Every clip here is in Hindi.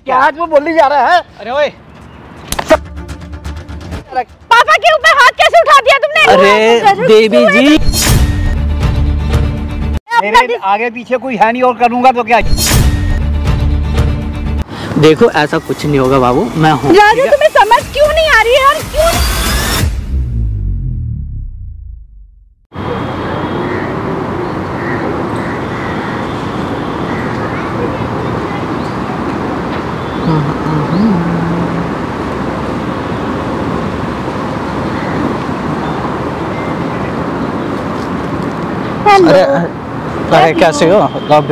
क्या आज वो बोली जा रहा है? अरे ओए पापा के ऊपर हाथ कैसे उठा दिया तुमने? अरे देवी जी, मेरे आगे पीछे कोई है नहीं और करूंगा तो क्या? देखो ऐसा कुछ नहीं होगा बाबू, मैं हूँ। राजा तुम्हें समझ क्यों नहीं आ रही है यार? क्यों? अरे अरे कैसे हो? Love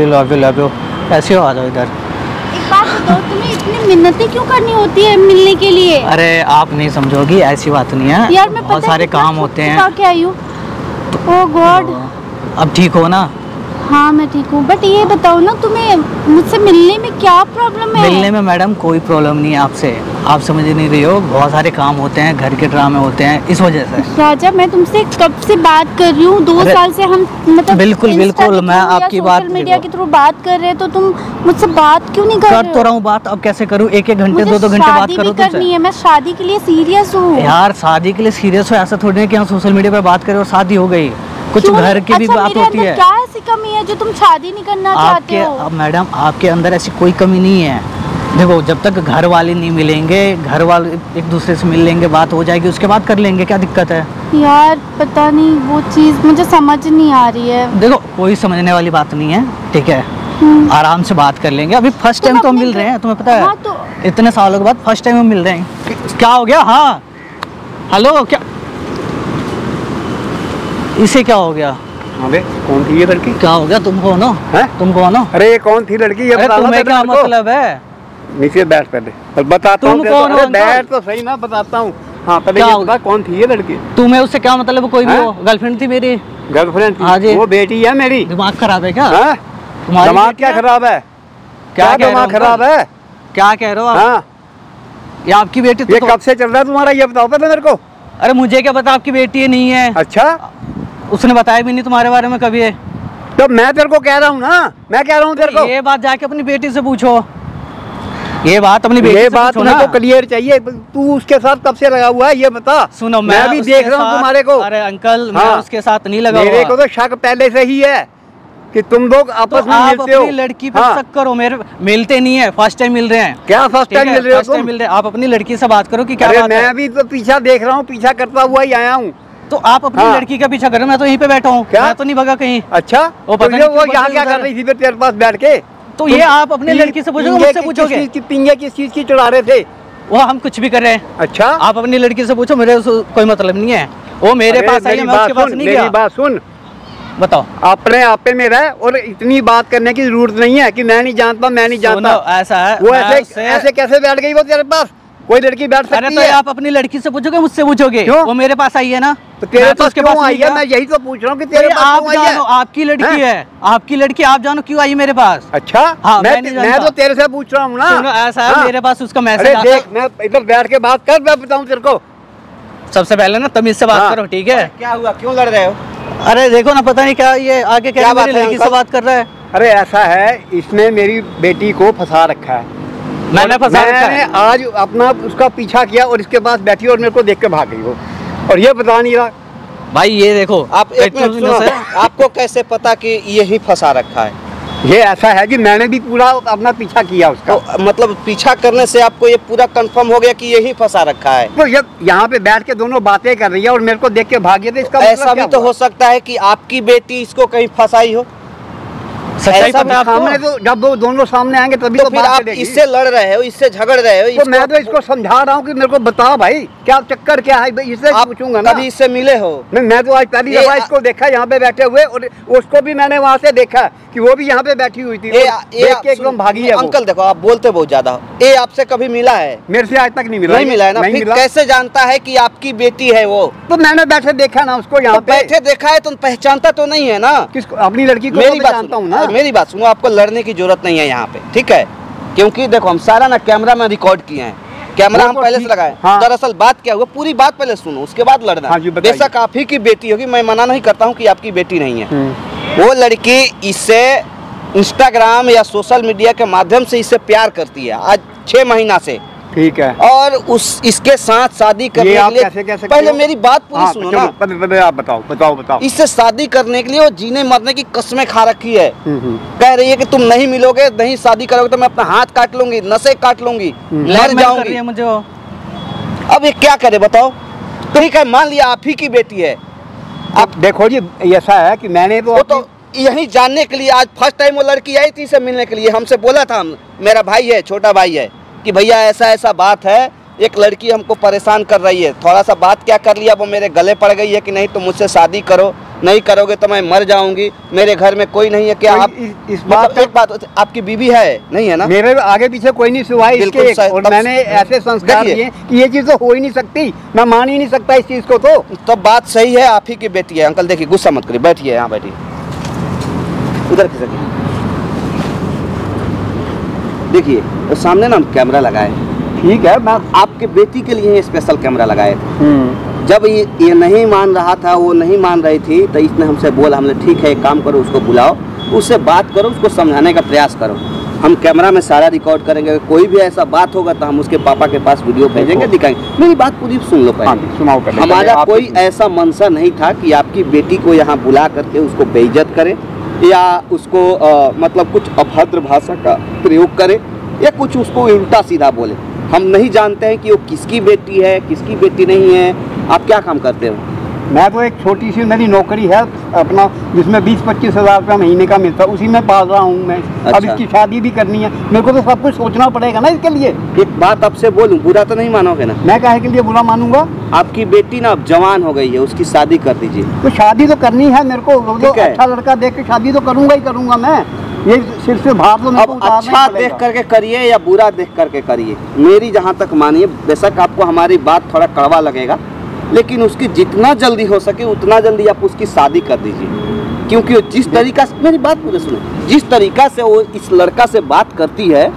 you. कैसे हो? आ जाओ इधर। एक बात बताओ, तुम्हें इतनी मिन्नतें क्यों करनी होती है मिलने के लिए? अरे आप नहीं समझोगी, ऐसी बात नहीं है यार, मैं बहुत सारे काम होते हैं। क्या आई हूँ? ओह गॉड। अब ठीक हो ना? हाँ मैं ठीक हूँ, बट ये बताओ ना, तुम्हें मुझसे मिलने में क्या प्रॉब्लम है? मिलने में मैडम कोई प्रॉब्लम नहीं है आपसे, आप समझ नहीं रही हो। बहुत सारे काम होते हैं, घर के ड्रामे होते हैं, इस वजह से। राजा मैं तुमसे कब से बात कर रही हूँ, 2 साल से हम मतलब बिल्कुल मैं आपकी बात, सोशल मीडिया के थ्रू बात कर रहे हैं, तो तुम मुझसे बात क्यों नहीं कर रहे हो? कर तो रहा हूँ बात, अब कैसे करूँ? 1-1 घंटे 2-2 घंटे बात करो तुमसे। करनी है, मैं शादी के लिए सीरियस हूँ। यार शादी के लिए सीरियस हो ऐसा थोड़ी है कि हम सोशल मीडिया पे बात करें और शादी हो गई। कुछ घर की भी बात होती है। क्या ऐसी कमी है जो तुम शादी नहीं करना चाहते हो? अब मैडम आपके अंदर ऐसी कोई कमी नहीं है। देखो जब तक घर वाले नहीं मिलेंगे, घर वाले एक दूसरे से मिल लेंगे, बात हो जाएगी, उसके बाद कर लेंगे, क्या दिक्कत है? यार पता नहीं, वो चीज़ मुझे समझ नहीं आ रही है। देखो कोई समझने वाली बात नहीं है, ठीक है? आराम से बात कर लेंगे। अभी फर्स्ट टाइम तो हम मिल रहे हैं, तुम्हें पता है? हाँ, तो इतने सालों के बाद फर्स्ट टाइम हम मिल रहे हैं। क्या हो गया? हाँ हेलो, क्या इसे क्या हो गया? अबे कौन थी ये लड़की? क्या हो गया? तुम कौन हो? तुम कौन हो? अरे ये कौन थी लड़की? ये बता। तुम्हें क्या मतलब है? नीचे बैठ पहले, बताता हूँ। बैठ तो सही ना, बताता हूँ। हाँ पहले ये बता कौन थी ये लड़की? तुम्हें उससे क्या मतलब? कोई भी हो, गर्लफ्रेंड थी मेरी। गर्लफ्रेंड? हाँ जी। वो बेटी है मेरी। दिमाग खराब है क्या? दिमाग क्या खराब है? क्या दिमाग खराब है? क्या कह रहे हो आप? हाँ ये आपकी बेटी? ये कब से चल रहा है तुम्हारा, ये बताओ पहले मेरे को। अरे मुझे क्या पता आपकी बेटी है नहीं है? अच्छा, उसने बताया भी नहीं तुम्हारे बारे में कभी है? तो मैं तेरे को कह रहा हूँ ना, मैं कह रहा हूँ तेरे को। ये बात जाके अपनी बेटी से पूछो, ये बात अपनी बेटी से पूछो। ये बात मेरे को क्लियर चाहिए। तू उसके साथ कब से लगा हुआ है ये बता। सुनो मैं भी देख रहा हूँ तुम्हारे को। अरे अंकल मैं उसके साथ नहीं लगा। मेरे को तो शक पहले से ही है कि तुम लोग आपस में मिलते हो। अपनी लड़की पे शक करो, मेरे मिलते नहीं है, फर्स्ट टाइम मिल रहे हैं। क्या फर्स्ट टाइम मिल रहे हो? फर्स्ट टाइम मिल रहे हैं। आप अपनी लड़की से बात करो कि क्या बात है। मैं भी तो पीछा देख रहा हूँ, पीछा करता हुआ ही आया हूँ। तो आप अपनी लड़की का पीछा करो, मैं तो यहीं पे बैठा हूँ, मैं तो नहीं भगा कहीं। अच्छा, वो यहाँ क्या कर रही थी फिर तेरे पास बैठ के? तो ये आप अपनी लड़की से पूछोगे, मुझसे पूछोगे? पिंगे किस चीज की चढ़ा रहे थे? वो हम कुछ भी कर रहे हैं। अच्छा, आप अपनी लड़की से पूछो, मेरे कोई मतलब नहीं है। वो मेरे पास आई है, मैं उसके पास नहीं गया। मेरी बात सुन, बताओ। अपने आप पे मेरा है और इतनी बात करने की जरूरत नहीं है कि मैं नहीं जानता, मैं नहीं जानता। ऐसा है, वो ऐसे कैसे बैठ गई वो तेरे पास? कोई लड़की बैठ सकती है? अरे तो आप अपनी लड़की से पूछोगे, मुझसे पूछोगे? वो मेरे पास आई है ना, तो तेरे पास क्यों आई है? मैं यही तो पूछ रहा हूँ कि तेरे पास आप जानो, आपकी लड़की है, आपकी लड़की, आप जानो क्यों आई मेरे पास? अच्छा, मैं तो तेरे से पूछ रहा हूँ ना। सुनो ऐसा है, मेरे पास उसका मैसेज। देख, मैं इधर बैठ के बात कर, मैं बताऊँ तेरे को। सबसे पहले ना तमीज से बात करो, ठीक है? क्या हुआ, क्यों लड़ रहे हो? अरे देखो ना, पता नहीं क्या ये आगे क्या मेरी लड़की से बात कर रहा है। अरे ऐसा है, इसने मेरी बेटी को फंसा रखा है। मैंने फंसा रखा है? आज अपना उसका पीछा किया और इसके पास बैठी और मेरे को देख के भाग गई वो, और ये बता नहीं रहा। भाई ये देखो, आप एक मिनट सुनो, आपको कैसे पता कि यही फंसा रखा है? ये ऐसा है कि मैंने भी पूरा अपना पीछा किया उसका। तो मतलब पीछा करने से आपको ये पूरा कंफर्म हो गया कि यही फंसा रखा है? तो जब यहाँ पे बैठ के दोनों बातें कर रही है और मेरे को देख के भागी, तो इसका ऐसा भी तो हो सकता है कि आपकी बेटी इसको कहीं फंसाई हो। सच्चाई पता सामने तो जब वो दोनों सामने आएंगे तभी तो फिर आप इससे लड़ रहे हो, इससे झगड़ रहे हो। तो मैं तो इसको समझा रहा हूँ कि मेरे को बता भाई क्या चक्कर क्या है, इससे पूछूंगा ना। कभी इससे मिले हो? मैं तो आज पहली दफा इसको देखा यहाँ पे बैठे हुए, और उसको भी मैंने वहाँ से देखा कि वो भी यहाँ पे बैठी हुई थी, देख के एकदम भागी है। अंकल देखो, आप बोलते बहुत ज्यादा हो। ये आपसे कभी मिला है? मेरे से आज तक नहीं मिला। नहीं मिला है ना? फिर कैसे जानता है कि आपकी बेटी है वो? तो मैंने बैठे देखा ना उसको यहाँ पे। बैठे देखा है तो पहचानता तो नहीं है ना? किसको? अपनी लड़की को। मेरी बात जानता हूँ ना। मेरी बात सुनो, आपको लड़ने की जरूरत नहीं है यहाँ पे, ठीक है? क्योंकि देखो हम सारा ना कैमरा में रिकॉर्ड किए हैं, कैमरा हम पहले से लगाए। दरअसल बात क्या हुआ, पूरी बात पहले सुनो, उसके बाद लड़ना। बेशक आप ही की बेटी होगी, मैं मना नहीं करता हूँ कि आपकी बेटी नहीं है। वो लड़की इससे इंस्टाग्राम या सोशल मीडिया के माध्यम से इससे प्यार करती है आज 6 महीना से। ठीक है। और इसके साथ शादी करने के लिए पहले मेरी बात पूरी सुनो ना। पहले आप बताओ। इससे शादी करने के लिए वो जीने मरने की कसमें खा रखी है। कह रही है कि तुम नहीं मिलोगे, नहीं शादी करोगे तो मैं अपना हाथ काट लूंगी, नसें काट लूंगी, मर जाऊंगी मुझे। अब ये क्या करे बताओ। ठीक है, मान लिया आप ही की बेटी है। अब देखो जी, ऐसा है कि मैंने तो यही जानने के लिए आज फर्स्ट टाइम वो लड़की आई थी इसे मिलने के लिए। हमसे बोला था, मेरा भाई है, छोटा भाई है, कि भैया ऐसा ऐसा बात है, एक लड़की हमको परेशान कर रही है। थोड़ा सा बात क्या कर लिया, वो मेरे गले पड़ गई है कि नहीं तुम मुझसे शादी करो, नहीं करोगे तो मैं मर जाऊंगी, मेरे घर में कोई नहीं है। क्या आप इस बात एक बात, आपकी बीवी है नहीं है ना? मेरे आगे पीछे कोई नहीं सिवाय इसके, और मैंने ऐसे संस्कार दिए कि ये चीज तो हो ही नहीं सकती, मैं मान ही नहीं सकता इस चीज को। तो बात सही है, आप ही की बेटी है। अंकल देखिए, गुस्सा मत करिए, बैठिए यहाँ, बैठिए उधर खिसकिए। देखिए तो सामने ना हम कैमरा लगाए। ठीक है, मैं आपके बेटी के लिए स्पेशल कैमरा लगाए थे। जब ये नहीं मान रहा था, वो नहीं मान रही थी, तो इसने हमसे बोला, हमने ठीक है एक काम करो, उसको बुलाओ, उससे बात करो, उसको समझाने का प्रयास करो। हम कैमरा में सारा रिकॉर्ड करेंगे, कोई भी ऐसा बात होगा तो हम उसके पापा के पास वीडियो भेजेंगे, दिखाएंगे। मेरी बात पूरी सुन लो पहले। सुनाओ। हमारा कोई ऐसा मंशा नहीं था कि आपकी बेटी को यहाँ बुला करके उसको बेइज्जत करे या उसको मतलब कुछ अभद्र भाषा का प्रयोग करे या कुछ उसको उल्टा सीधा बोले। हम नहीं जानते हैं कि वो किसकी बेटी है, किसकी बेटी नहीं है। आप क्या काम करते हो? मैं तो एक छोटी सी मेरी नौकरी है अपना, जिसमें 20-25 हज़ार रुपया महीने का मिलता है, उसी में पाल रहा हूँ मैं। अच्छा। अब इसकी शादी भी करनी है, मेरे को तो सब कुछ सोचना पड़ेगा ना इसके लिए। एक बात आपसे बोलूं, बुरा तो नहीं मानोगे ना? मैं काहे के लिए बुरा मानूंगा? आपकी बेटी ना अब जवान हो गई है, उसकी शादी कर दीजिए। तो शादी तो करनी है मेरे को, अच्छा लड़का देख के शादी तो करूंगा ही करूंगा मैं। ये सिर से भार तो अब अच्छा देख करके करिए या बुरा देख करके करिए, मेरी जहाँ तक मानिए, बेशक आपको हमारी बात थोड़ा कड़वा लगेगा, लेकिन उसकी जितना जल्दी हो सके उतना जल्दी आप उसकी शादी कर दीजिए। क्योंकि जिस तरीका से, मेरी बात पूरे सुनो, जिस तरीका से वो इस लड़का से बात करती है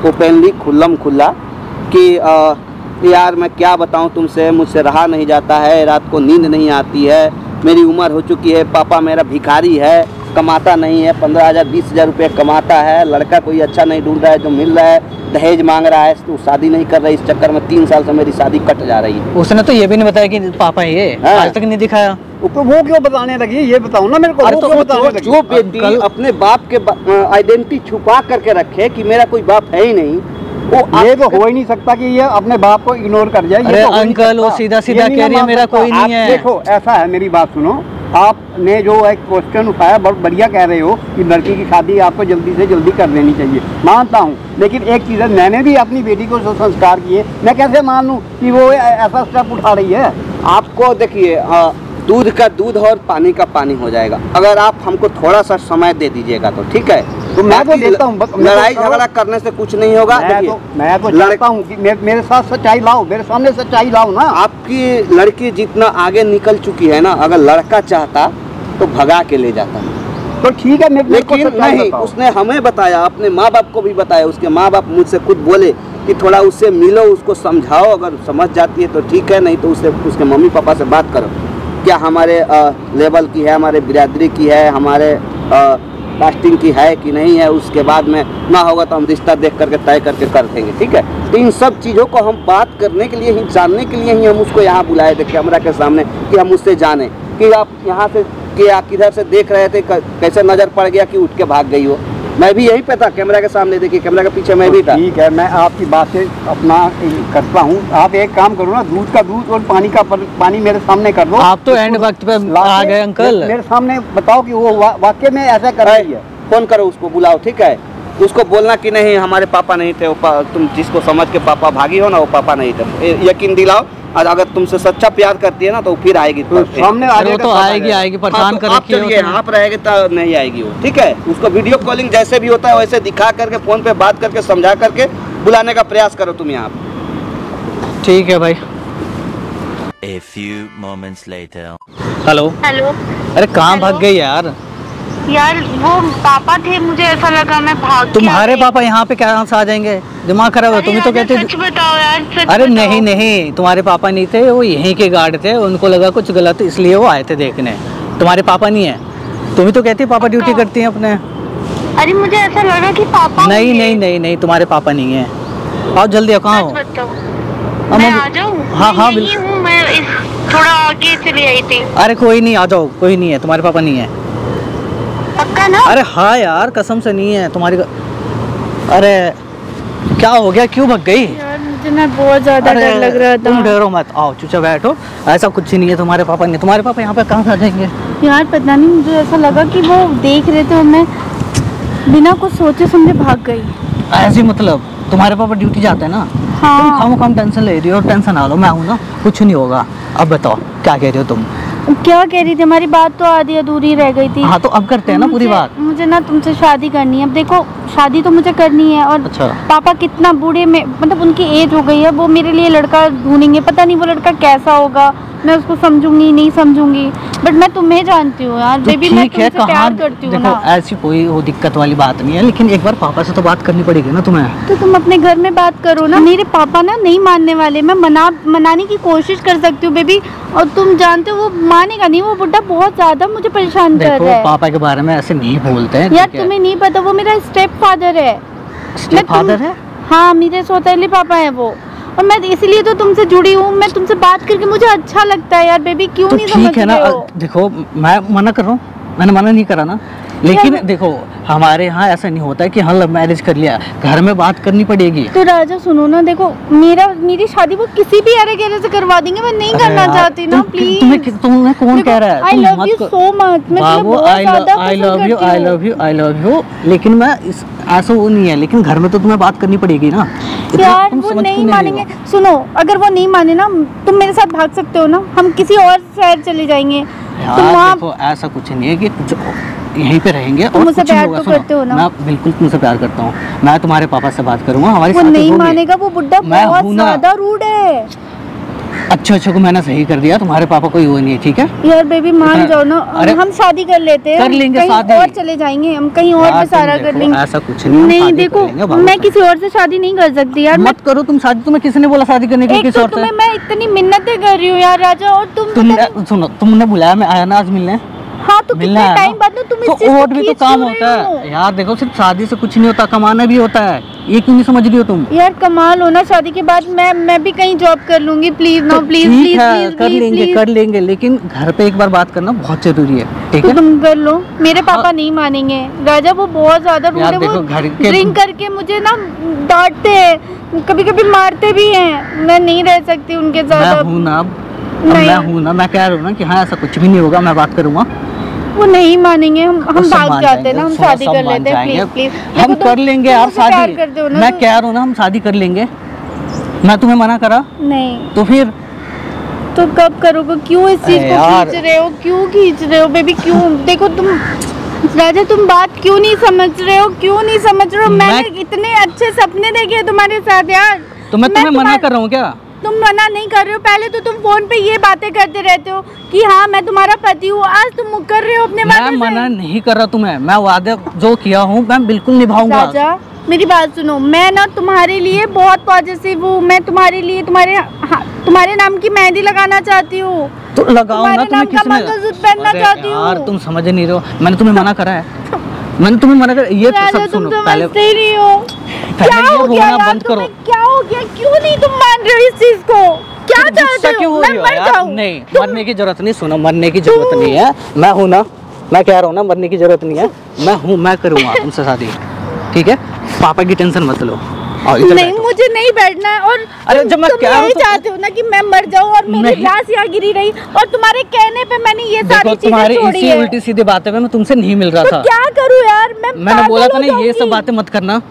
ओपनली, खुल्लम खुल्ला, कि यार मैं क्या बताऊं तुमसे, मुझसे रहा नहीं जाता है, रात को नींद नहीं आती है, मेरी उम्र हो चुकी है, पापा मेरा भिखारी है, कमाता नहीं है, 15,000-20,000 रुपये कमाता है, लड़का कोई अच्छा नहीं ढूंढ रहा है, जो मिल रहा है दहेज मांग रहा है, तो शादी नहीं कर रहा है, इस चक्कर में 3 साल से मेरी शादी कट जा रही है। उसने तो ये भी नहीं बताया कि पापा है ये, आज तक नहीं दिखाया। तो वो क्यों बताने लगी, ये बताओ ना मेरे को। अरे तो जो बेटी अपने बाप के आइडेंटिटी छुपा करके रखे कि मेरा कोई बाप है ही नहीं, ये तो हो ही नहीं सकता कि ये अपने बाप को इग्नोर कर जाए। अरे अंकल वो सीधा सीधा कह रही है मेरा कोई नहीं है। देखो ऐसा है, मेरी बात सुनो, आपने जो एक क्वेश्चन उठाया बहुत बढ़िया कह रहे हो कि लड़की की शादी आपको जल्दी से जल्दी कर देनी चाहिए, मानता हूँ। लेकिन एक चीज़ है, मैंने भी अपनी बेटी को जो संस्कार किए, मैं कैसे मान लूँ कि वो ऐसा स्टेप उठा रही है। आपको देखिए, दूध का दूध और पानी का पानी हो जाएगा अगर आप हमको थोड़ा सा समय दे दीजिएगा तो। ठीक है, तो मैं तो देता हूँ। लड़ाई झगड़ा करने से कुछ नहीं होगा। मैं तो लड़ता हूँ कि मेरे साथ सच्चाई लाओ, मेरे सामने सच्चाई लाओ ना। आपकी लड़की जितना आगे निकल चुकी है ना, अगर लड़का चाहता तो भगा के ले जाता। तो ठीक है, लेकिन नहीं, उसने हमें बताया, अपने माँ बाप को भी बताया। उसके माँ बाप मुझसे खुद बोले कि थोड़ा उससे मिलो, उसको समझाओ, अगर समझ जाती है तो ठीक है, नहीं तो उसके मम्मी पापा से बात करो, क्या हमारे लेवल की है, हमारे बिरादरी की है, हमारे कास्टिंग की है कि नहीं है। उसके बाद में ना होगा तो हम रिश्ता देख करके तय करके कर देंगे। ठीक है, तो इन सब चीज़ों को हम बात करने के लिए ही, जानने के लिए ही हम उसको यहाँ बुलाए थे कैमरा के सामने, कि हम उससे जाने कि आप यहाँ से कि आप किधर से देख रहे थे, कैसे नज़र पड़ गया कि उठ के भाग गई हो। मैं भी यहीं पे था कैमरा के सामने, देखिए कैमरा के पीछे मैं भी था। ठीक है, मैं आपकी बात से अपना करता हूँ। आप एक काम करो ना, दूध का दूध और पानी का पानी मेरे सामने कर दो। आप तो एंड वक्त पे आ गए अंकल। मेरे सामने बताओ कि वो वाकई में ऐसा कर रही है। फोन करो उसको, बुलाओ। ठीक है, उसको बोलना कि नहीं हमारे पापा नहीं थे, तुम जिसको समझ के पापा भागी हो ना, वो पापा नहीं थे। यकीन दिलाओ, और अगर तुमसे सच्चा प्यार करती है ना तो फिर आएगी। तो सामने तो आएगी परेशान कर रखी है। आप रहेंगे तो नहीं आएगी वो। ठीक है, उसको वीडियो कॉलिंग जैसे भी होता है वैसे दिखा करके, फोन पे बात करके, समझा करके बुलाने का प्रयास करो तुम यहाँ। ठीक है भाई। A few moments later. Hello. अरे कहाँ भाग गई यार? यार वो पापा थे, मुझे ऐसा लगा मैं भाग। तुम्हारे पापा यहाँ पे क्या से आ जाएंगे? दिमाग खराब है। तुम्हें तो कहते। सच बताओ यार, सच अरे बताओ। नहीं, तुम्हारे पापा नहीं थे, वो यहीं के गार्ड थे, उनको लगा कुछ गलत इसलिए वो आए थे देखने। तुम्हारे पापा नहीं है। तुम ही तो कहती पापा ड्यूटी करती हैं अपने। अरे मुझे ऐसा लगा कि पापा नहीं होंगे। नहीं नहीं नहीं, तुम्हारे पापा नहीं है। आओ जल्दी आओ, कहाँ हो? सच बताओ, अब मैं मैं- आ जाऊँ? हाँ, हाँ, मैं यहीं बिल्कुल। हूँ, मैं थोड़ा आगे चली आई थी। अरे कोई नहीं, आ जाओ, कोई नहीं है, तुम्हारे पापा नहीं है। पक्का ना? अरे हाँ यार, कसम से नहीं है तुम्हारी। अरे क्या हो गया, क्यों भग गई? यार मुझे ना बहुत ज्यादा डर लग रहा तुम था। डरो मत, आओ चुपचाप बैठो। ऐसा कुछ नहीं है, तुम्हारे पापा नहीं है। तुम्हारे पापा यहाँ पे कहाँ से आ जाएंगे? यार पता नहीं, मुझे ऐसा लगा कि वो देख रहे थे और मैं बिना कुछ सोचे समझे भाग गई। ऐसे मतलब तुम्हारे पापा ड्यूटी जाते हैं ना? हाँ। तुम खामोखाम टेंशन ले रही हो। टेंशन ना लो, मैं हूँ ना, कुछ नहीं होगा। अब बताओ क्या कह रही हो तुम? क्या कह रही थी? हमारी बात तो आधी अधूरी रह गई थी। हाँ तो अब करते हैं ना पूरी बात। मुझे ना तुमसे शादी करनी है। अब देखो, शादी तो मुझे करनी है और अच्छा। पापा कितना बूढ़े में, मतलब उनकी एज हो गई है, वो मेरे लिए लड़का ढूंढेंगे। पता नहीं वो लड़का कैसा होगा, मैं उसको समझूंगी नहीं समझूंगी। बट मैं तुम्हें जानती हूँ यार तो बेबी, मैं ठीक है, तुमसे प्यार करती हूँ देखो ना। ऐसी कोई वो दिक्कत वाली बात नहीं है, लेकिन एक बार पापा से तो बात करनी पड़ेगी ना तुम्हें। तो तुम अपने घर में बात करो ना। मेरे पापा ना नहीं मानने वाले। मैं मनाने की कोशिश कर सकती हूँ बेबी, और तुम जानते हो वो मानेगा नहीं। वो बुढ़ा बहुत ज्यादा मुझे परेशान कर देखो रहा है। पापा के बारे में ऐसे नहीं बोलते हैं। यार ठीक है? तुम्हें नहीं पता, वो मेरा स्टेप फादर है। स्टेप फादर है? हाँ, मेरे सौतेले पापा है वो, और मैं इसलिए तो तुमसे जुड़ी हूँ। मैं तुमसे बात करके मुझे अच्छा लगता है यार बेबी, क्यों तो नहीं ठीक समझ है ना। रहे हो? देखो मैं मना कर रहा हूँ, मैंने मना नहीं करा ना, लेकिन देखो हमारे यहाँ ऐसा नहीं होता है कि हाँ लव मैरिज कर लिया, घर में बात करनी पड़ेगी। तो राजा सुनो ना, देखो मेरी शादी वो किसी भी अरे गहरे से करवा देंगे। मैं नहीं अरे करना यार, चाहती ना, प्लीज। तुम्हें कौन कह रहा है? आई तुम लव मत यू कर- सो मच। मैं तुम्हें बाबू बहुत ज्यादा आई पसंद लव यू, करती आई हूँ। Love you, I love you, लेकिन मैं ऐसा वो नहीं है, लेकिन घर में तो तुम्हें बात करनी पड़ेगी ना। इतना यार तुम वो समझ नहीं क्यों रही मानेंगे। हो? सुनो, अगर वो नहीं माने ना, तुम मेरे साथ भाग सकते हो ना, हम किसी और शहर चले जाएंगे। तुम यार वहाँ देखो ऐसा कुछ नहीं है कि यहीं पे रहेंगे तुम और मुझसे कुछ नहीं प्यार होगा। तो सुनो, करते हो ना? मैं बिल्कुल तुमसे प्यार करता हूँ। मैं तुम्हारे पापा से बात करूंगा, हमारी वो शादी नहीं होगी। मानेगा। वो बुढ़ा मैं बहुत हूं ना। ज्यादा रूड है। अच्छा को मैंने सही कर दिया, तुम्हारे पापा कोई वो नहीं है, ठीक है? यार बेबी मान इतना- जाओ ना, अरे हम शादी कर लेते हैं। कर लेंगे कहीं शादी। और चले जाएंगे, हम कहीं और यार, भी सारा तुम कर देखो, लेंगे। ऐसा कुछ नहीं, हम नहीं शादी कर देखो, लेंगे, भागो मैं तुम। किसी और से शादी नहीं कर सकती यार। मत करो तुम शादी, तुम्हें किसने बोला शादी करने के लिए एक किसी तो और से? तुम्हें मैं इतनी मिन्नतें कर रही हूँ यार राजा, और तुम तुमने सुनो, तुमने बुलाया, मैं आया ना आज मिलने। हाँ तो मिलना कितने है टाइम ना? बाद तुम इस तो चीज को और भी तो खींच काम क्यों होता रही हो? है यार। देखो सिर्फ शादी से कुछ नहीं होता, कमाना भी होता है। ये क्यों नहीं समझ रही हो तुम? यार कमाल हो ना, शादी के बाद मैं भी कहीं जॉब कर लूंगी। प्लीज ना, तो प्लीज ठीक प्लीज है, प्लीज कर लेंगे प्लीज कर लेंगे, लेकिन घर पे एक बार बात करना बहुत जरूरी है, ठीक तो है? तुम कर लो। मेरे पापा हाँ। नहीं मानेंगे राजा, वो बहुत ज्यादा रूड यार है। देखो, वो घर के- ड्रिंक करके मुझे ना डांटते हैं, कभी कभी मारते भी हैं। मैं नहीं रह सकती उनके साथ मैं अब। हूँ ना, अब नहीं। मैं हूँ ना, मैं कह रहा हूँ ना कि हाँ ऐसा कुछ भी नहीं होगा, मैं बात करूंगा। वो नहीं मानेंगे। हम सब भाग मान जाते हैं जाएंगे, ना, हम सब शादी कर मान लेते हैं। जाएंगे। प्लीज प्लीज हम कर लेंगे यार शादी। करते हो ना मैं तो- कह रहा हूँ ना, हम शादी कर लेंगे। मैं तुम्हें मना करा नहीं तो फिर? तो कब करोगे? क्यों इस चीज अरे को यार। खींच रहे हो? क्यों खींच रहे हो बेबी? क्यों? देखो तुम राजा, तुम बात क्यों नहीं समझ रहे हो? क्यों नहीं समझ रहे हो? मैंने इतने अच्छे सपने देखे हैं तुम्हारे साथ यार। तो मैं तुम्हें मना तुम्हारे- कर रहा हूँ क्या? तुम मना नहीं कर रहे हो। पहले तो तुम फोन पे ये बातें करते रहते हो कि हाँ मैं तुम्हारा पति हूँ। आज तुम मुकर रहे हो अपने मैं वादे मना से। नहीं कर रहा तुम्हें, मैं वादे जो किया हूँ मैं बिल्कुल निभाऊंगा। राजा मेरी बात सुनो, मैं ना तुम्हारे लिए बहुत पॉजिटिव हूँ। मैं तुम्हारे लिए तुम्हारे नाम की मेहंदी लगाना चाहती हूँ। तो लगाओ ना, तुम्हारे तुम्हें नाम का किसने? मंगलसूत्र पहनना अरे चाहती हूँ। यार तुम समझ नहीं रहे हो, मैंने तुम्हें मना करा है। मैंने तुम्हें मना करा, ये राजा सब तुम सुनो पहले। समझते ही नहीं हो। क्या ये हो गया रोना यार? बंद करो। तुम्हें क्या हो गया? क्यों नहीं तुम मान रहे हो इस चीज को? क्या गुस्सा चाहते क्यों हो? हो मैं रही हो मर यार? जाऊं? नहीं, मरने की जरूरत नहीं। सुनो, मरने की जरूरत नहीं है, मैं हूँ ना, मैं कह रहा हूँ ना, मरने की जरूरत नहीं है। मैं हूँ, मैं करूँगा तुमसे शादी, ठीक है? पापा की टेंशन मत लो। आओ, इधर नहीं, बैठो। मुझे नहीं बैठना है। और अरे जब मैं तुम कह रहा हूं यही तो- चाहते हो ना कि मैं मर जाऊं, और मेरी नहीं। लाश यहाँ गिरी रही, और तुम्हारे कहने पे मैंने ये सारी देखो चीजें तुम्हारी छोड़ी इसी है। उल्टी सीधी बातें में मैं तुमसे नहीं मिल रहा तो था। क्या करूं यार? मैंने बोला था पागल ना हो ये सब जाऊंगी। बातें मत करना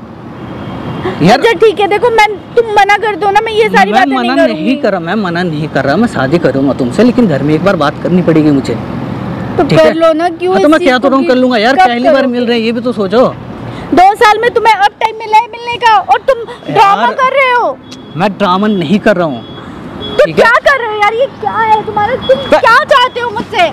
यार। अच्छा ठीक है, देखो तुम मना कर दो ना, मैं ये सारी मैं बातें मना नहीं नहीं करूंगी। कर रहा, मैं मना नहीं कर रहा, मैं शादी करूंगा तुमसे, लेकिन घर में एक बार बात करनी पड़ेगी मुझे, तो ठीक है? कर लो ना। क्यों हाँ, तो इस मैं चीज क्या तो को कर लूंगा यार, कब पहली बार करोगे? मिल रहे हैं, ये भी तो सोचो। 2 साल में तुम्हें अब टाइम मिला है मिलने का, और तुम ड्रामा यार, कर रहे हो। मैं ड्रामा नहीं कर रहा हूँ, तो ठीक है? क्या कर रहे हो यार? ये क्या है तुम्हारा? तुम क्या चाहते हो मुझसे?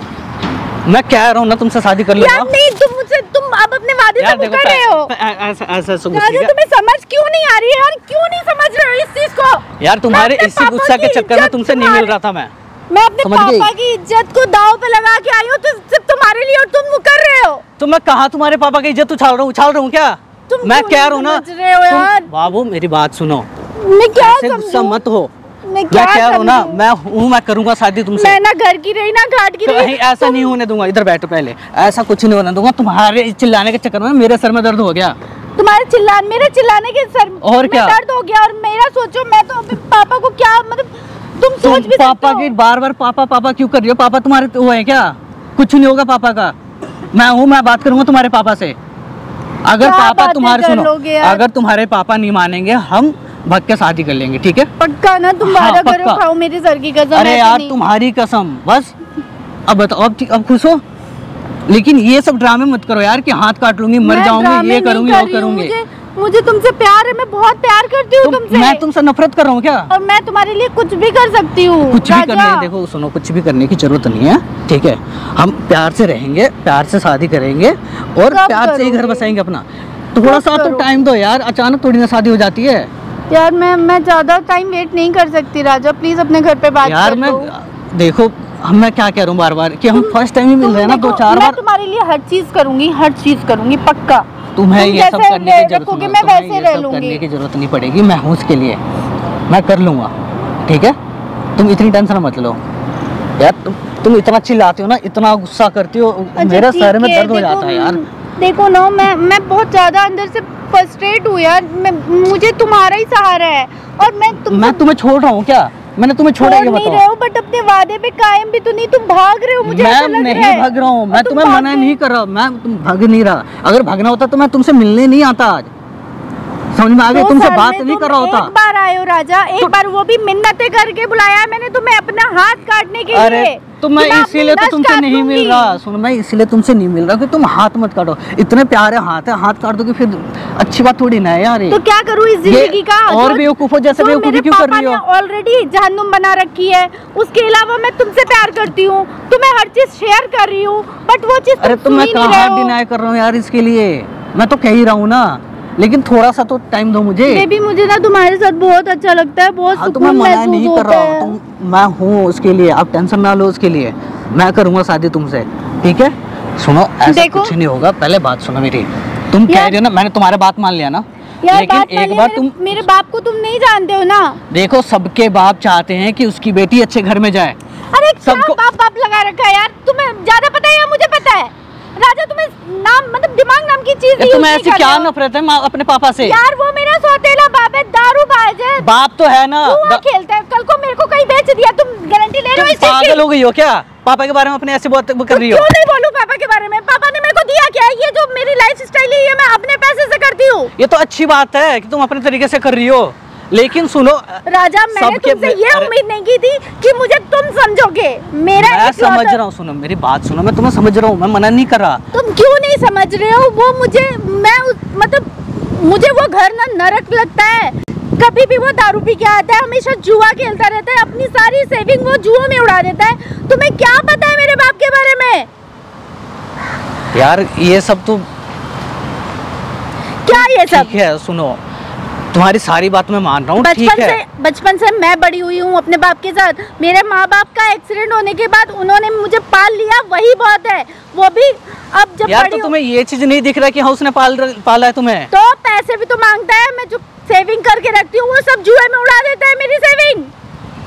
मैं कह रहा हूँ ना तुमसे शादी कर यार लूंगा। नहीं, तुम अब अपने वादे से यार देखो, मुकर रहे हो। ऐसा ऐसा राजू गुस्से का- तुम्हें समझ क्यों नहीं आ रही है यार? क्यों नहीं समझ रहे हो इस चीज को? यार तुम्हारे मैं अपने इसी पापा गुस्सा के की चक्कर में इज्जत तुमसे नहीं मिल रहा था मैं। मैं अपने समझ गई? पापा की इज्जत को दांव पे लगा के आई हूँ तो सिर्फ तुम्हारे लिए, और तुम मुकर रहे हो। तो मैं कहा तुम्हारे पापा की इज्जत उछाल रहा हूँ क्या? तुम मैं क्यों कह नहीं रहा हूँ ना, समझ रहे हो यार? बाबू मेरी बात सुनो, मैं क्या ऐसे गुस्सा समझूं? मत हो। मैं क्या कह रहा हूँ ना, समझूं? मैं करूंगा शादी तुमसे। मैं ना घर की रही ना घाट की रही। कहीं ऐसा नहीं होने दूंगा, इधर बैठो पहले, ऐसा कुछ नहीं होने दूंगा। तुम्हारे चिल्लाने के चक्कर में मेरे सर में दर्द हो गया। तुम्हारे मेरे चिल्लाने के सर और में क्या? दर्द हो गया। और मेरा सोचो, मैं तो अपने पापा को क्या मतलब, तुम सोच भी पापा सकते की हो? बार पापा पापा क्यों कर रही हो? पापा तुम्हारे वो है क्या? कुछ नहीं होगा पापा का। मैं बात करूंगा तुम्हारे पापा से। अगर क्या पापा बातें तुम्हारे कर सुनो, लोगे यार? अगर तुम्हारे पापा नहीं मानेंगे, हम भग के शादी कर लेंगे, ठीक है? पक्का ना? तुम वादा करो, पक्का। खाओ मेरे सर की कसम। अरे ऐसे यार नहीं। तुम्हारी कसम, बस अब बताओ, अब खुश हो? लेकिन ये सब ड्रामे मत करो यार कि हाथ काट लूंगी, मर मैं जाऊंगी, ड्रामे ये नहीं करूंगी, कर वो रही हूँ। करूंगी। मुझे तुमसे प्यार है, मैं बहुत प्यार करती हूँ तुमसे। मैं तुमसे नफरत कर रहा हूँ क्या? और मैं तुम्हारे लिए कुछ भी कर सकती हूँ। कुछ भी राजा। करने, देखो सुनो, कुछ भी करने की जरूरत नहीं है, ठीक है? हम प्यार से रहेंगे, प्यार से शादी करेंगे और कब प्यार से ही घर करोगे? बसाएंगे अपना। थोड़ा सा तो करोगे? टाइम दो यार, अचानक थोड़ी ना शादी हो जाती है यार मैं ज्यादा टाइम वेट नहीं कर सकती राजा, प्लीज अपने घर पे बात यार। कर मैं लो। देखो, मैं क्या कह रहा हूँ बार बार कि हम फर्स्ट टाइम ही मिल रहे हैं ना, देखो, 2-4 मैं बार। तुम्हारे लिए हर चीज करूंगी पक्का। तुम्हें तुम ये सब जैसे करने की जरूरत रखोगे, नहीं, मैं तुम्हें वैसे ये रह सब लूंगी। करने की जरूरत नहीं पड़ेगी। मैं हूँ उसके लिए, मैं कर लूंगा, ठीक है? तुम इतनी टेंशन मत लो यार। तुम इतना चिल्लाती हो ना, इतना गुस्सा करती हो, अच्छा, मेरा ठीक सर में है, दर्द हो देखो, जाता है यार। देखो ना, मैं बहुत ज्यादा अंदर से फ्रस्ट्रेट हूँ यार। मुझे तुम्हारा ही सहारा है और मैं तुम्हें छोड़ रहा हूँ क्या? मैंने तुम्हें छोड़ा, ये नहीं बताओ। रहे हो, बट अपने वादे पे कायम भी तो नहीं। तुम भाग रहे हो, मुझे ऐसा मैं लग नहीं रहा है। भाग रहा हूँ, मैं और तुम तुम्हें भाग मना गए। नहीं कर रहा, मैं तुम भाग नहीं रहा। अगर भागना होता तो मैं तुमसे मिलने नहीं आता आज, समझ में आ गया? 2 तुमसे साल बात में नहीं तुम कर रहा होता। एक बार आए हो राजा, एक बार, वो भी मिन्नतें करके बुलाया है मैंने तुम्हें अपना हाथ काटने के अरे लिए। तो मैं कि अपनी इसीलिए तो नस तुमसे काट नहीं मिल लूंगी। रहा। सुन, मैं इसीलिए तुमसे नहीं मिल रहा कि तुम हाथ मत काटो। इतने प्यारे हाथ है, हाथ काट दोगे फिर अच्छी बात थोड़ी ना है यार। तो क्या करूँ इस जिंदगी का? और बेवकूफों जैसे बेवकूफी क्यों कर रही हो? ऑलरेडी जहन्नुम बना रखी है, उसके अलावा मैं तुमसे प्यार करती हूँ, तुम्हें हर चीज शेयर कर रही हूँ, बट वो चीज अरे तो मैं कहाँ डिनाई कर रहा हूँ यार इसके लिए? मैं तो कह ही रहा हूँ ना, लेकिन थोड़ा सा तो टाइम दो मुझे। बेबी, मुझे ना तुम्हारे साथ बहुत अच्छा लगता है, बहुत हाँ, तो मैं सुकून मना महसूस नहीं कर होता रहा है। हूँ, मैं हूँ उसके लिए, आप टेंशन ना लो उसके लिए। मैं करूँगा शादी तुमसे, ठीक है? सुनो, ऐसा देखो। कुछ नहीं होगा, पहले बात सुनो मेरी। तुम कह यार- रही हो ना, मैंने तुम्हारे बात मान लिया ना, यार लेकिन बात एक मानिए, बार तुम मेरे बाप को तुम नहीं जानते हो ना। देखो, सबके बाप चाहते हैं कि उसकी बेटी अच्छे घर में जाए। अरे क्या सबको- बाप लगा रखा है यार? तुम्हें ज्यादा पता है या मुझे पता है? राजा, तुम्हें नाम मतलब दिमाग नाम की चीज नहीं तुम्हें यूज ऐसी नहीं क्या कर रहे हो। नफरत है अपने पापा से? यार वो मेरा सौतेला बाप है, दारूबाज है, बाप तो है ना। जुआ खेलता है, कल को मेरे को कहीं बेच दिया, तुम गारंटी ले लो तुम इस चीज पागल की। हो गई हो क्या? पापा के बारे में अपने ऐसे बात कर रही हो? क्यों नहीं बोलूं पापा के बारे में? पापा ने मेरे को दिया क्या है? ये जो मेरी लाइफ स्टाइल है, ये मैं अपने पैसे से करती हूँ। ये तो अच्छी बात है कि तुम अपने तरीके से कर रही हो, लेकिन सुनो राजा, मैंने तुमसे ये उम्मीद नहीं की थी कि मुझे तुम समझोगे। मेरा मैं इकलौता- समझ रहा हूँ, सुनो मेरी बात सुनो, मैं तुम्हें समझ रहा हूँ, मैं मना नहीं कर रहा। तुम क्यों नहीं समझ रहे हो? वो मुझे मतलब मुझे वो घर ना नरक लगता है। कभी भी वो दारू पी के आता है, हमेशा जुआ खेलता रहता है, अपनी सारी सेविंग वो जुआ में उड़ा देता है। तुम्हें क्या पता है मेरे बाप के बारे में? यार ये सब तो क्या ये सब? ठीक है, सुनो, तुम्हारी सारी बात मैं मान रहा हूँ, ठीक है? बचपन से मैं बड़ी हुई हूँ अपने बाप के साथ। मेरे माँ बाप का एक्सीडेंट होने के बाद उन्होंने मुझे पाल लिया, वही बहुत है। वो भी अब जब यार बड़ी तो हूँ- तुम्हें ये चीज नहीं दिख रहा कि हाँ उसने पाला है तुम्हें? तो पैसे भी तो मांगता है, मैं जो सेविंग करके रखती हूँ वो सब जुए में उड़ा देता है मेरी सेविंग।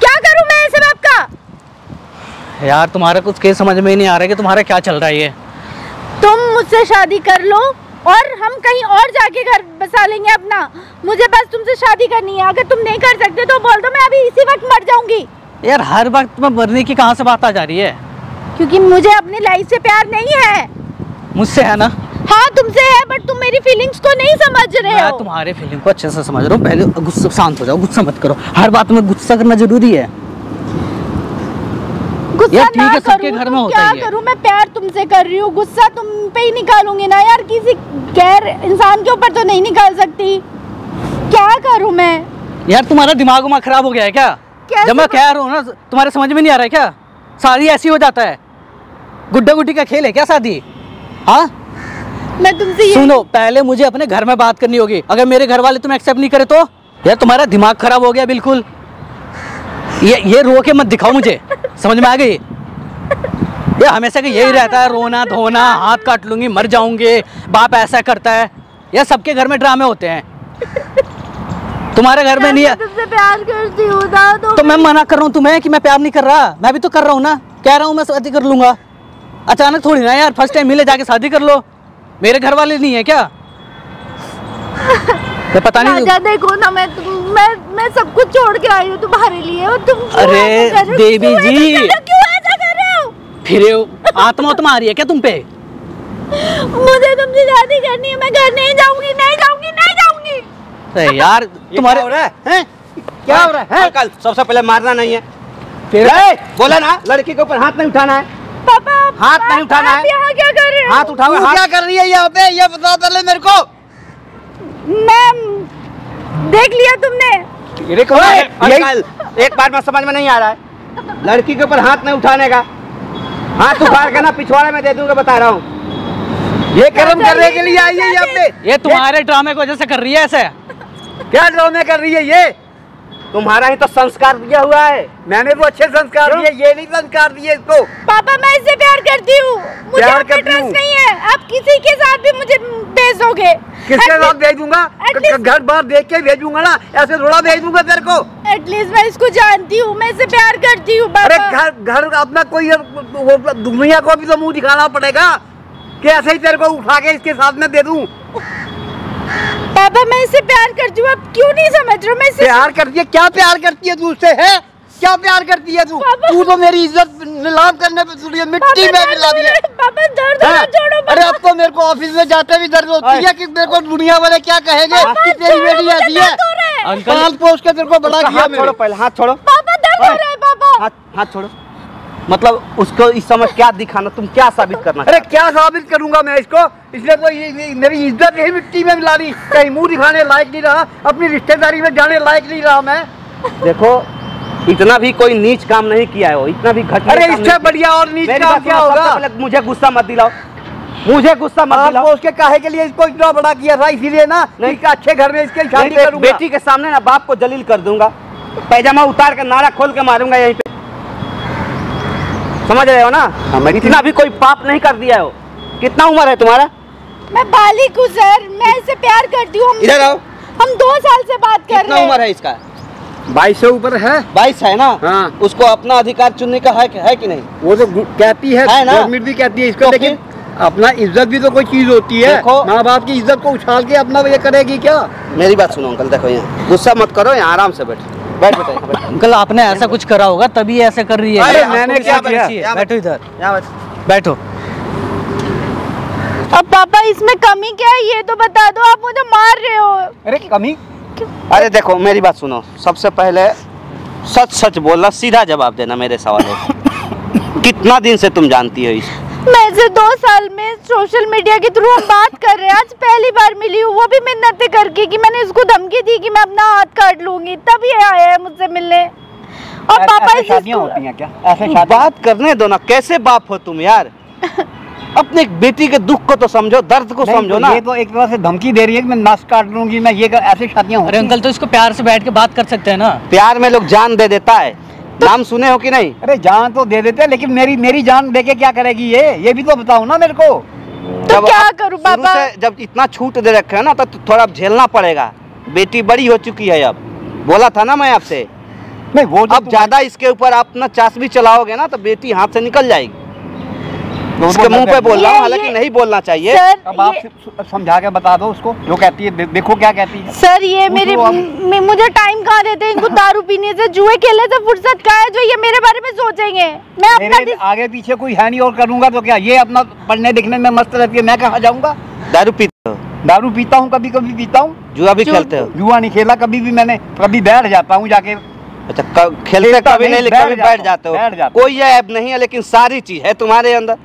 क्या करूँ मैं ऐसे बाप का? यार तुम्हारा कुछ के समझ में ही नहीं आ रहा है कि तुम्हारा क्या चल रहा है ये। तुम मुझसे शादी कर लो और हम कहीं और जाके घर बसा लेंगे अपना। मुझे बस तुमसे शादी करनी है। अगर तुम नहीं कर सकते तो बोल दो, मैं अभी इसी वक्त मर जाऊंगी। यार हर वक्त में मरने की कहाँ से बात आ जा रही है? क्योंकि मुझे अपनी लाइफ से प्यार नहीं है। मुझसे है ना? हाँ तुमसे है, बट तुम मेरी फीलिंग्स को नहीं समझ रहे मैं हो। तुम्हारे फीलिंग को अच्छे से समझ रहा हूँ। पहले गुस्सा, शांत हो जाओ, गुस्सा मत करो। हर बात में गुस्सा करना जरूरी है? गुस्सा यार ठीक ना है, सबके करूं घर तो में होता क्या ही है। करूं? मैं प्यार तुमसे कर रही हूँ, गुस्सा तुम पे ही निकालूंगी ना यार, किसी गैर इंसान के ऊपर तो नहीं निकाल सकती। क्या करूं मैं? यार तुम्हारा दिमाग उमाग खराब हो गया है क्या? कैसे जब मैं कह रहा हूँ ना, तुम्हारे समझ में नहीं आ रहा है क्या? शादी ऐसी हो जाता है? गुड्डा गुड्डी का खेल है क्या शादी? हाँ मैं तुमसे ये सुनो, पहले मुझे अपने घर में बात करनी होगी। अगर मेरे घर वाले तुम्हें एक्सेप्ट नहीं करे तो? यार तुम्हारा दिमाग खराब हो गया बिल्कुल। ये रो के मत दिखाओ मुझे, समझ में आ गई? ये हमेशा का यही रहता है, रोना धोना, हाथ काट लूंगी, मर जाऊंगी, बाप ऐसा करता है। ये सबके घर में ड्रामे होते हैं, तुम्हारे घर में नहीं है। तुमसे प्यार करती हूँ तो मैं मना कर रहा हूँ तुम्हें कि मैं प्यार नहीं कर रहा? मैं भी तो कर रहा हूँ ना, कह रहा हूँ मैं शादी कर लूंगा। अचानक थोड़ी ना यार, फर्स्ट टाइम मिले जाके शादी कर लो। मेरे घर वाले नहीं है क्या? मैं पता नहीं। राजा देखो ना, मैं सब कुछ छोड़ के आई हूँ तुम्हारे लिए, और तुम अरे देवी जी, क्यों ऐसा कर रहे हो? फिर आत्मा आ रही है क्या तुम पे? मुझे तुमसे शादी करनी है, मैं घर नहीं जाऊंगी, नहीं जाऊंगी, नहीं जाऊंगी। अरे यार तुम्हारे क्या हो रहा है? क्या हो रहा है? अंकल सबसे पहले मारना नहीं है, फिर बोला ना लड़की के ऊपर हाथ नहीं उठाना है। पापा हाथ नहीं उठाना आप है। यहाँ क्या कर रहे हो? हाथ उठाओ। तू क्या कर रही है यहाँ पे? ये बता पहले मेरे को। मैं देख लिया तुमने। अंकल एक बार में समझ में नहीं आ रहा है, लड़की के ऊपर हाथ नहीं उठाने का। हाथ उखाड़ के ना पिछवाड़े में दे दूंगा, बता रहा हूँ। ये कर्म करने के लिए आई है यहाँ पे? ये तुम्हारे ड्रामे की वजह से कर रही है ऐसे। क्या ड्रामे कर रही है ये? तुम्हारा ही तो संस्कार दिया हुआ है। मैंने तो अच्छे संस्कार दिए, ये नहीं संस्कार दिए इसको। पापा मैं इससे प्यार करती हूँ, मुझे प्यार आप पे करती हूँ। ट्रस्ट नहीं है। आप किसी के साथ भी मुझे भेज दोगे? किसके साथ भेजूंगा? least- घर बार देख के भेजूंगा ना, ऐसे थोड़ा भेज दूंगा तेरे को। एटलीस्ट मैं इसको जानती हूँ, मैं इससे प्यार करती हूँ। अरे पापा घर अपना कोई वो दुनिया को भी तो मुंह दिखाना पड़ेगा कि ऐसे ही तेरे को उठा के इसके साथ में दे दूं। पापा मैं इससे प्यार करती हूँ, आप क्यों नहीं समझ रहे हो? मैं इससे प्यार करती है? क्या प्यार करती है तू उससे? है क्या प्यार करती है तू? पापा- तू तो मेरी इज्जत नीलाम करने पे तुझे मिट्टी में मिला दिया। पापा दर्द हाँ? मत छोड़ो अरे अब तो मेरे को ऑफिस में जाते भी दर्द होती है कि मेरे को दुनिया वाले क्या कहेंगे कि तेरी बेटी ऐसी है। अंकल पाल पोस के तेरे को बड़ा किया हाथ मैंने। छोड़ो, पहले हाथ छोड़ो। पापा दर्द हो रहा है पापा। हाथ छोड़ो। मतलब उसको इस समय क्या दिखाना, तुम क्या साबित करना? अरे क्या साबित करूंगा मैं इसको? इसलिए तो मेरी इज्जत यही मिट्टी में मिला दी। कहीं मुंह दिखाने लायक नहीं रहा, अपनी रिश्तेदारी में जाने लायक नहीं रहा मैं। देखो इतना भी कोई नीच काम नहीं किया है वो, इतना भी घटिया अरे काम इससे नहीं बढ़िया और नीच मेरी काम बात क्या सुनो, सबसे होगा? पहले मुझे गुस्सा मत दिलाओ, मुझे गुस्सा मत दिलाओ। आपको उसके काहे के लिए इसको इतना बड़ा किया था? इसीलिए ना नहीं। कि अच्छे घर में इसकी शादी नहीं तो करूंगा। बेटी के सामने ना बाप को जलील कर दूंगा, पैजामा उतार के नारा खोल के मारूंगा यहीं पे। समझ रहे हो ना? इतना भी कोई पाप नहीं कर दिया है वो। कितना उम्र है तुम्हारा? मैं बालिक हूँ सर, मैं इससे प्यार करती हूँ। इधर आओ। हम 2 साल से बात कर कितना रहे उम्र हैं। है इसका? 22 से ऊपर है। 22 है ना? हाँ। उसको अपना अधिकार चुनने का है कि नहीं? वो तो कहती है है ना? गवर्नमेंट भी कहती है इसको, तो लेकिन अपना इज्जत भी तो कोई चीज होती है। देखो- माँ बाप की इज्जत को उछाल के अपना ये करेगी क्या? मेरी बात सुनो अंकल, देखो यहाँ गुस्सा मत करो, यहाँ आराम से बैठो। बैठ बेटा, यहाँ बैठ। अंकल आपने ऐसा कुछ करा होगा तभी ऐसे कर रही है। अरे आपको मैंने भी क्या समझ किया? अच्छी है। बैठो इधर, यहाँ बैठ। बैठो। अब पापा इसमें कमी क्या है ये तो बता दो, आप मुझे मार रहे हो। अरे कमी? अरे देखो मेरी बात सुनो, सबसे पहले सच सच बोलना, सीधा जवाब देना मेरे सवालों का। कितना दिन से तुम जानती हो इसको? मैं से 2 साल में सोशल मीडिया के थ्रू हम बात कर रहे हैं, आज पहली बार मिली हूँ, वो भी मिन्नतें करके कि मैंने इसको धमकी दी कि मैं अपना हाथ काट लूंगी, तब ये आया है मुझसे मिलने। और पापा ऐसे इस शादियां होती हैं क्या? ऐसे शादी? बात करने दो ना, कैसे बाप हो तुम यार? अपने बेटी के दुख को तो समझो, दर्द को नहीं, समझो तो ना। ये तो एक तरह से धमकी दे रही है कि मैं नस काट लूंगी, मैं ये ऐसे शादियां अरे होती अंकल तो इसको प्यार से बैठ के बात कर सकते हैं ना। प्यार में लोग जान दे देता है, नाम सुने हो कि नहीं? अरे जान तो दे देते हैं, लेकिन मेरी जान देके क्या करेगी ये भी तो बताओ ना मेरे को। तो क्या आप करूं शुरू पापा? से जब इतना छूट दे रखे है ना, तो थोड़ा झेलना पड़ेगा। बेटी बड़ी हो चुकी है अब, बोला था ना मैं आपसे। नहीं वो तो अब ज्यादा इसके ऊपर आप ना चाशनी चलाओगे ना तो बेटी हाथ से निकल जाएगी। उसके मुंह पे बोल रहा हूँ, हालांकि नहीं बोलना चाहिए। सर अब आप समझा के बता दो उसको जो कहती है। देखो क्या कहती है। सर ये पूछ मेरे लो आप। मुझे टाइम कहाँ देते हैं? इनको दारू पीने से, जुए खेलने से फुर्सत कहाँ है जो ये मेरे बारे में सोचेंगे? मैं अपना मेरे आगे पीछे कोई है नहीं और करूंगा तो क्या? ये अपना पढ़ने लिखने में मस्त रहती है, मैं कहाँ जाऊंगा? दारू पीते हो, दारू पीता हूँ, कभी कभी पीता हूँ। जुआ भी खेलते हो? जुआ नहीं खेला कभी भी मैंने, कभी बैठ जाता हूँ जाके। अच्छा खेलते खेलता कभी नहीं, नहीं, कभी बैठ जाते हो। बैठ जाता हूँ। कोई ऐप नहीं है, लेकिन सारी चीज है तुम्हारे अंदर।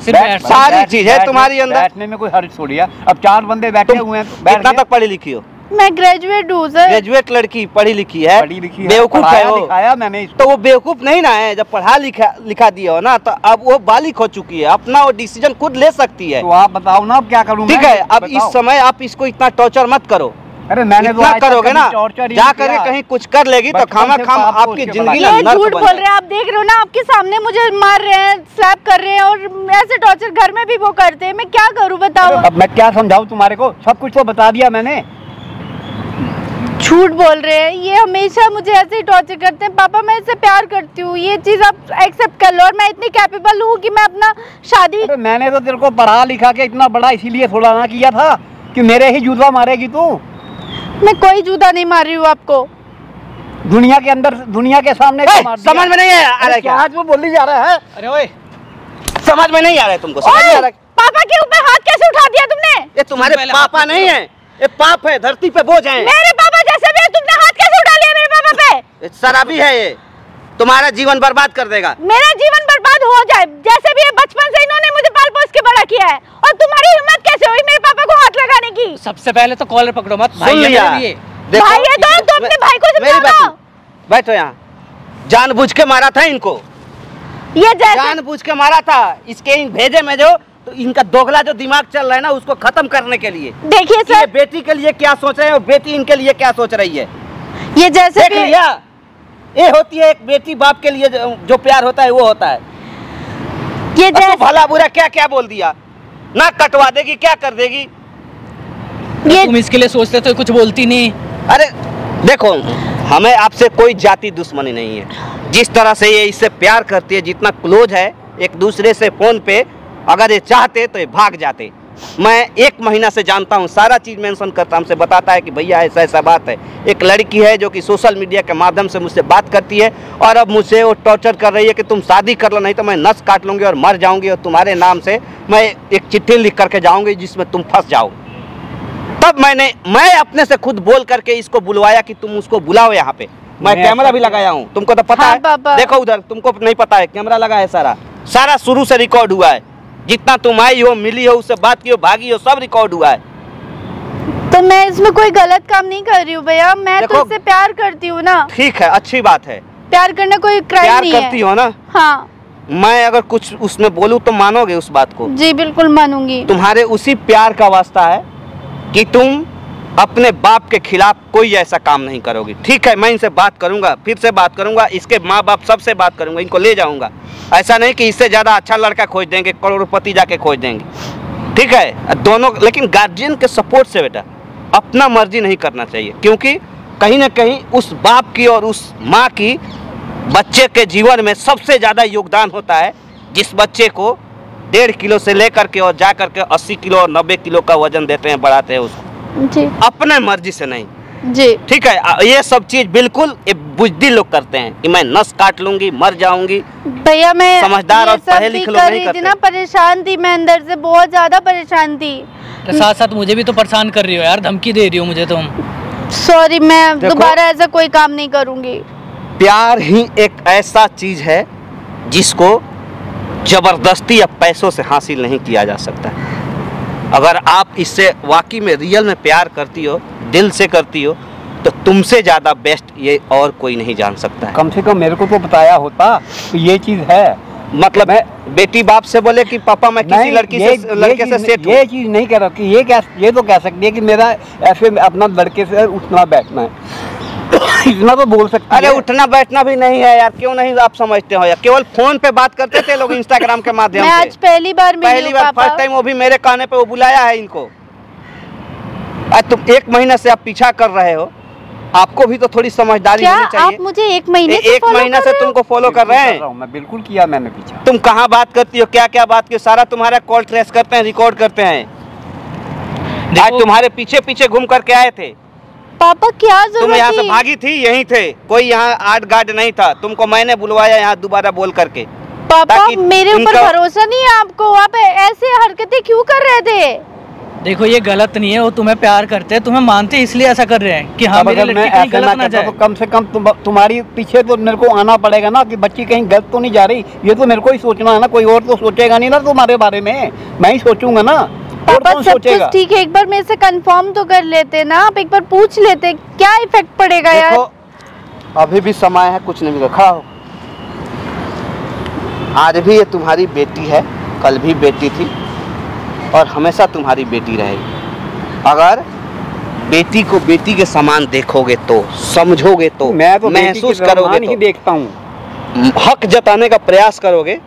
सिर्फ बैठ सारी चीज है तुम्हारी अंदर। बैठने में कोई हर्ज थोड़ी है। अब 4 बंदे बैठे हुए हैं तो बैठ कितना गए। तक पढ़ी लिखी हो? मैं ग्रेजुएट हूँ सर। ग्रेजुएट लड़की पढ़ी लिखी है, पढ़ी लिखी है, बेवकूफ है पढ़ाया वो। लिखाया मैंने इसको। तो वो बेवकूफ नहीं ना है, जब पढ़ा लिखा दिया हो ना तो अब वो बालिक हो चुकी है, अपना वो डिसीजन खुद ले सकती है। तो आप बताओ ना अब क्या करूँ ठीक मैं? है, अब इस बताओ। समय आप इसको इतना टॉर्चर मत करो। अरे मैंने तो इतना आज तक करोगे कभी ना, torture ही जा नहीं करके किया। कहीं कुछ कर लेगी तो बचपन खामा से खाम पाप आपकी सोच के जिंदगी बड़ा ना ये नर्क झूठ बन बोल जाए। रहे हैं, आप देख रहे हो ना, आपके सामने मुझे मार रहे हैं, स्लैप कर रहे हैं और ऐसे टॉर्चर घर में भी वो करते हैं। मैं क्या करूं बताओ? अब मैं क्या समझाऊं तुम्हारे को, सब कुछ तो बता दिया मैंने। झूठ बोल रहे हैं, ये हमेशा मुझे ऐसे ही टॉर्चर करते हैं। पापा मैं इससे प्यार करती हूँ, ये चीज आप एक्सेप्ट कर लो, और मैं इतनी कैपेबल हूँ कि मैं अपना शादी। अरे मैंने तो तेरे को पढ़ा लिखा के इतना बड़ा इसीलिए थोड़ा ना किया था कि मेरे ही जूता मारेगी तू। मैं कोई जूता नहीं मार रही हूँ आपको, दुनिया के अंदर, दुनिया के सामने ए, मार दिया। समझ में नहीं आ रहा अरे क्या? आज वो बोली जा रहा है। अरे ओए, समझ में नहीं आ रहा है तुमको? समझ नहीं आ रहा है? पापा के ऊपर हाथ कैसे उठा दिया तुमने? ये तुम्हारे पहले पापा हाथ नहीं है, ये पाप है, धरती पे बोझ है। मेरे पापा जैसे भी है, तुमने हाथ कैसे उठा लिया मेरे पापा पे? ये शराबी है, ये तुम्हारा जीवन बर्बाद कर देगा। मेरा जीवन बर्बाद हो जाए, जैसे भी है, बचपन से इन्होंने मुझे पाल पोस के बड़ा किया है, और तुम्हारी हिम्मत कैसे हुई मेरे पापा को हाथ लगाने की? सबसे पहले तो कॉलर पकड़ो मत, भाई सुन है लिया। मेरे लिए। देखो, भाई है तो अपने भाई को मेरी समझाओ ना। बात बैठो यहाँ। जानबूझ के मारा था इनको, ये जैसे जानबूझ के मारा था। इसके इन भेजे में जो तो इनका दोगला जो दिमाग चल रहा है ना, उसको खत्म करने के लिए। देखिए ये सर, बेटी के लिए क्या सोच रहे हैं और बेटी इनके लिए क्या सोच रही है, ये जैसे देख भी लिया। ये होती है एक बेटी बाप के लिए जो प्यार होता है वो होता है। ये और तू जैसे भला बुरा क्या क्या बोल दिया, ना कटवा देगी, क्या कर देगी। ये तुम इसके लिए सोचते तो कुछ बोलती नहीं। अरे देखो, हमें आपसे कोई जाति दुश्मनी नहीं है। जिस तरह से ये इससे प्यार करती है, जितना क्लोज है एक दूसरे से फोन पे, अगर ये चाहते तो ये भाग जाते। मैं 1 महीना से जानता हूँ, सारा चीज़ मेंशन करता, हमसे बताता है कि भैया ऐसा ऐसा बात है। एक लड़की है जो कि सोशल मीडिया के माध्यम से मुझसे बात करती है और अब मुझसे वो टॉर्चर कर रही है कि तुम शादी कर लो, नहीं तो मैं नस काट लूँगी और मर जाऊँगी, और तुम्हारे नाम से मैं एक चिट्ठी लिख करके जाऊँगी जिसमें तुम फंस जाओ। तब मैं अपने से खुद बोल करके इसको बुलवाया कि तुम उसको बुलाओ यहाँ पे। मैं कैमरा भी लगाया हूँ, तुमको तो पता हाँ, है। पापा। देखो उधर, तुमको नहीं पता है, कैमरा लगा है सारा, सारा शुरू से रिकॉर्ड हुआ है। जितना तुम आई हो, मिली हो, उससे बात की हो, भागी हो, सब रिकॉर्ड हुआ है। तो मैं इसमें कोई गलत काम नहीं कर रही हूँ भैया, मैं तो देखो, इससे प्यार करती हूँ ना। ठीक है, अच्छी बात है, प्यार करना कोई क्राइम प्यार नहीं करती है। हो ना। हाँ मैं अगर कुछ उसमें बोलूँ तो मानोगे उस बात को? जी बिल्कुल मानूंगी। तुम्हारे उसी प्यार का वास्ता है कि तुम अपने बाप के खिलाफ कोई ऐसा काम नहीं करोगी। ठीक है, मैं इनसे बात करूंगा, फिर से बात करूंगा, इसके माँ बाप सबसे बात करूंगा, इनको ले जाऊंगा। ऐसा नहीं कि इससे ज़्यादा अच्छा लड़का खोज देंगे, करोड़पति जाके खोज देंगे। ठीक है, दोनों, लेकिन गार्जियन के सपोर्ट से बेटा अपना मर्जी नहीं करना चाहिए, क्योंकि कहीं ना कहीं उस बाप की और उस माँ की बच्चे के जीवन में सबसे ज़्यादा योगदान होता है। जिस बच्चे को 1.5 किलो से लेकर के और जा करके 80 किलो और 90 किलो का वजन देते हैं, बढ़ाते हैं उसको जी अपने मर्जी से नहीं। जी ठीक है, ये सब चीज बिल्कुल ये बुजदिल लोग करते हैं कि मैं नस काट लूंगी, मर जाऊंगी। भैया मैं समझदार ये और सब पढ़े भी लिखे लोग कर नहीं रही थी करते। ना, परेशान थी मैं अंदर से, बहुत ज्यादा परेशान थी। तो साथ साथ मुझे भी तो परेशान कर रही हो यार, धमकी दे रही हो मुझे तुम। सॉरी, मैं देखो, दोबारा ऐसा कोई काम नहीं करूंगी। प्यार ही एक ऐसा चीज है जिसको जबरदस्ती या पैसों से हासिल नहीं किया जा सकता। अगर आप इससे वाकई में रियल में प्यार करती हो, दिल से करती हो, तो तुमसे ज्यादा बेस्ट ये और कोई नहीं जान सकता है। कम से कम मेरे को तो बताया होता कि ये चीज है। मतलब बेटी बाप से बोले कि पापा मैं किसी नहीं, लड़के से सेट ये चीज नहीं कह रहा कि ये तो कह सकती है कि मेरा ऐसे अपना लड़के से उठना बैठना है। इतना तो बोल सकती अरे है। उठना बैठना भी नहीं है यार, क्यों नहीं आप समझते हो यार? केवल फोन पे बात करते थे लोग इंस्टाग्राम के माध्यम मैं आज से। पहली बार मिली पहली हूँ बार, पापा। फर्स्ट टाइम, वो भी मेरे कहने पे वो बुलाया है इनको। आज तुम 1 महीना से आप पीछा कर रहे हो, आपको भी तो थोड़ी समझदारी क्या होनी चाहिए। आप मुझे 1 महीने से 1 follow महीना कर से रहे हो? तुमको फॉलो कर रहे हैं। मैं बिल्कुल किया, मैंने पीछा। तुम कहाँ बात करती हो, क्या क्या बात की, सारा तुम्हारा कॉल ट्रेस करते हैं, रिकॉर्ड करते हैं। आज देखो, तुम्हारे पीछे पीछे घूम करके आए थे। पापा क्या तुम जरूरत यहाँ से थी? भागी थी, यहीं थे, कोई यहाँ आर्ट गार्ड नहीं था। तुमको मैंने बुलवाया यहाँ दोबारा बोल करके। पापा ताकि मेरे ऊपर इनका- भरोसा नहीं है आपको, आप ऐसे हरकतें क्यों कर रहे थे? देखो ये गलत नहीं है, वो तुम्हें प्यार करते हैं, तुम्हें मानते हैं, इसलिए ऐसा कर रहे हैं कि हाँ अब मेरी अगर मैं लड़की कहीं ऐसा ना गलत ना करता जाए। तो कम से कम तुम्हारी पीछे तो मेरे को आना पड़ेगा ना कि बच्ची कहीं गलत तो नहीं जा रही। ये तो मेरे को ही सोचना है ना, कोई और तो सोचेगा नहीं ना तुम्हारे बारे में, मैं ही सोचूंगा ना। और पापा कौन सब सोचेगा? कुछ ठीक है, एक बार मेरे से कंफर्म तो कर लेते ना, आप एक बार पूछ लेते, क्या इफेक्ट पड़ेगा यार? देखो अभी भी समय है, कुछ नहीं बिगड़ा, खड़ा हो। आज भी ये तुम्हारी बेटी है, कल भी बेटी थी और हमेशा तुम्हारी बेटी रहेगी। अगर बेटी को बेटी के समान देखोगे तो, समझोगे तो, मैं तो महसूस करोगे नहीं तो, देखता हूँ। हक जताने का प्रयास करोगे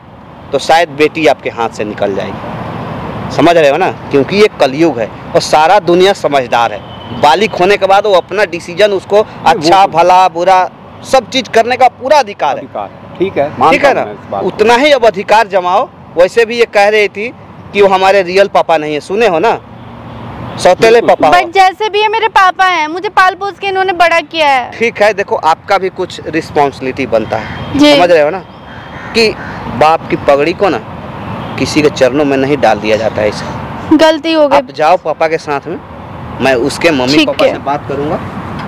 तो शायद बेटी आपके हाथ से निकल जाएगी। समझ रहे हो ना? क्योंकि ये कलयुग है और सारा दुनिया समझदार है। बालिग होने के बाद वो अपना डिसीजन, उसको अच्छा भला बुरा सब चीज करने का पूरा अधिकार है। ठीक है, ठीक है ना? उतना ही अब अधिकार जमाओ। वैसे भी ये कह रही थी कि वो हमारे रियल पापा नहीं है, सुने हो ना, सौतेले पापा। बट जैसे भी है मेरे पापा हैं, मुझे पाल पोस के इन्होंने बड़ा किया है। ठीक है, देखो आपका भी कुछ रिस्पॉन्सिबिलिटी बनता है, जी। समझ रहे हो ना, कि बाप की पगड़ी को ना किसी के चरणों में नहीं डाल दिया जाता है। इसे गलती हो गई। आप जाओ पापा के साथ में, मैं उसके मम्मी ठीक पापा है। से बात करूंगा।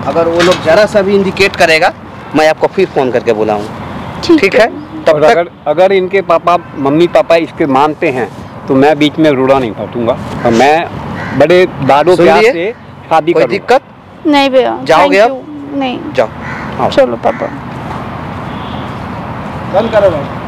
अगर वो लोग जरा सा भी इंडिकेट करेगा, मैं आपको फिर फोन करके बुलाऊंगा। ठीक है? तब और तक अगर इनके पापा मम्मी पापा इसके मानते हैं तो मैं बीच में रूड़ा नहीं फटूंगा और मैं बड़े दादो सुन प्यार लिए? से शादी कोई करूंगा। दिक्कत नहीं भैया, जाओगे thank अब? you। नहीं, जाओ, चलो पापा। बंद करो भाई।